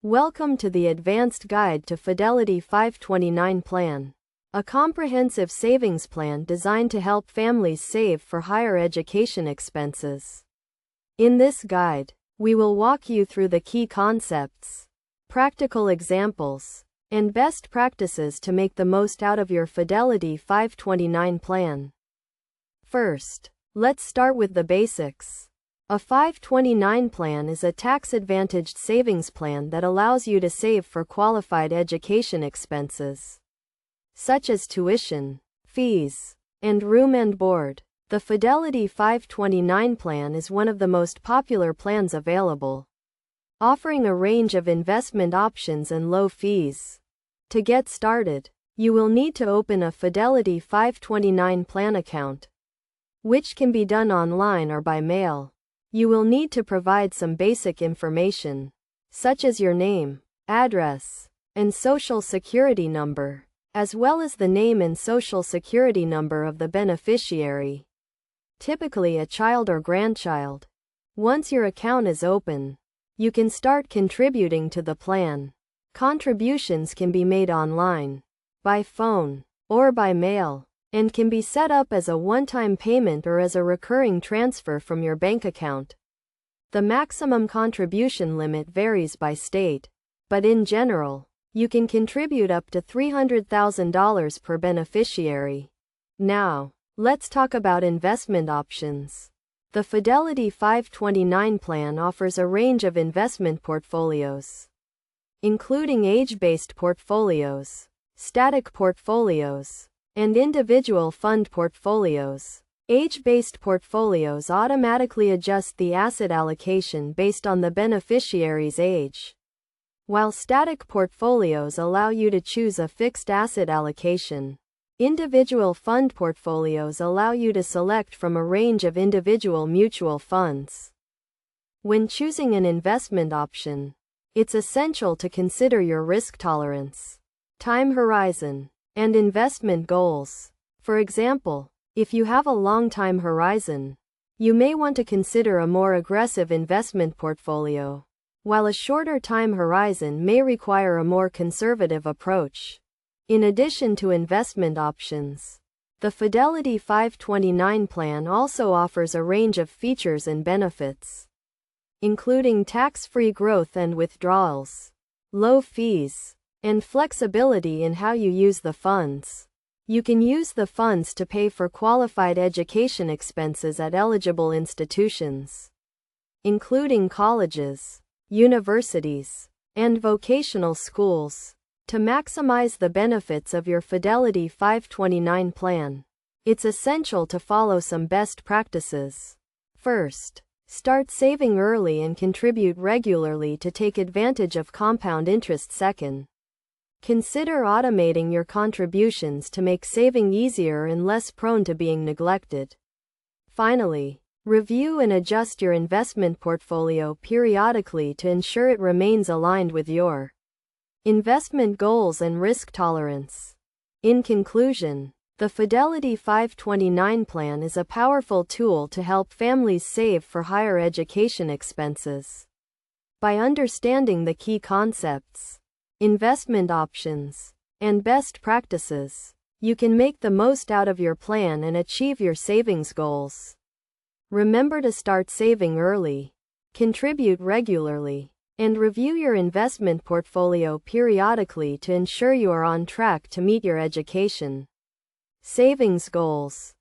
Welcome to the Advanced Guide to Fidelity 529 Plan, a comprehensive savings plan designed to help families save for higher education expenses. In this guide, we will walk you through the key concepts, practical examples, and best practices to make the most out of your Fidelity 529 plan. First, let's start with the basics. A 529 plan is a tax-advantaged savings plan that allows you to save for qualified education expenses, such as tuition, fees, and room and board. The Fidelity 529 plan is one of the most popular plans available, offering a range of investment options and low fees. To get started, you will need to open a Fidelity 529 plan account, which can be done online or by mail. You will need to provide some basic information, such as your name, address, and social security number, as well as the name and social security number of the beneficiary, typically a child or grandchild. Once your account is open, you can start contributing to the plan. Contributions can be made online, by phone, or by mail, and can be set up as a one-time payment or as a recurring transfer from your bank account. The maximum contribution limit varies by state, but in general, you can contribute up to $300,000 per beneficiary. Now, let's talk about investment options. The Fidelity 529 plan offers a range of investment portfolios, including age-based portfolios, static portfolios, and individual fund portfolios. Age-based portfolios automatically adjust the asset allocation based on the beneficiary's age, while static portfolios allow you to choose a fixed asset allocation. Individual fund portfolios allow you to select from a range of individual mutual funds. When choosing an investment option, it's essential to consider your risk tolerance, time horizon, and investment goals. For example, if you have a long time horizon, you may want to consider a more aggressive investment portfolio, while a shorter time horizon may require a more conservative approach. In addition to investment options, the Fidelity 529 plan also offers a range of features and benefits, including tax-free growth and withdrawals, low fees, and flexibility in how you use the funds. You can use the funds to pay for qualified education expenses at eligible institutions, including colleges, universities, and vocational schools. To maximize the benefits of your Fidelity 529 plan, it's essential to follow some best practices. First, start saving early and contribute regularly to take advantage of compound interest. Second, consider automating your contributions to make saving easier and less prone to being neglected. Finally, review and adjust your investment portfolio periodically to ensure it remains aligned with your investment goals and risk tolerance. In conclusion, the Fidelity 529 plan is a powerful tool to help families save for higher education expenses. By understanding the key concepts, investment options, and best practices, you can make the most out of your plan and achieve your savings goals. Remember to start saving early, contribute regularly, and review your investment portfolio periodically to ensure you are on track to meet your education savings goals.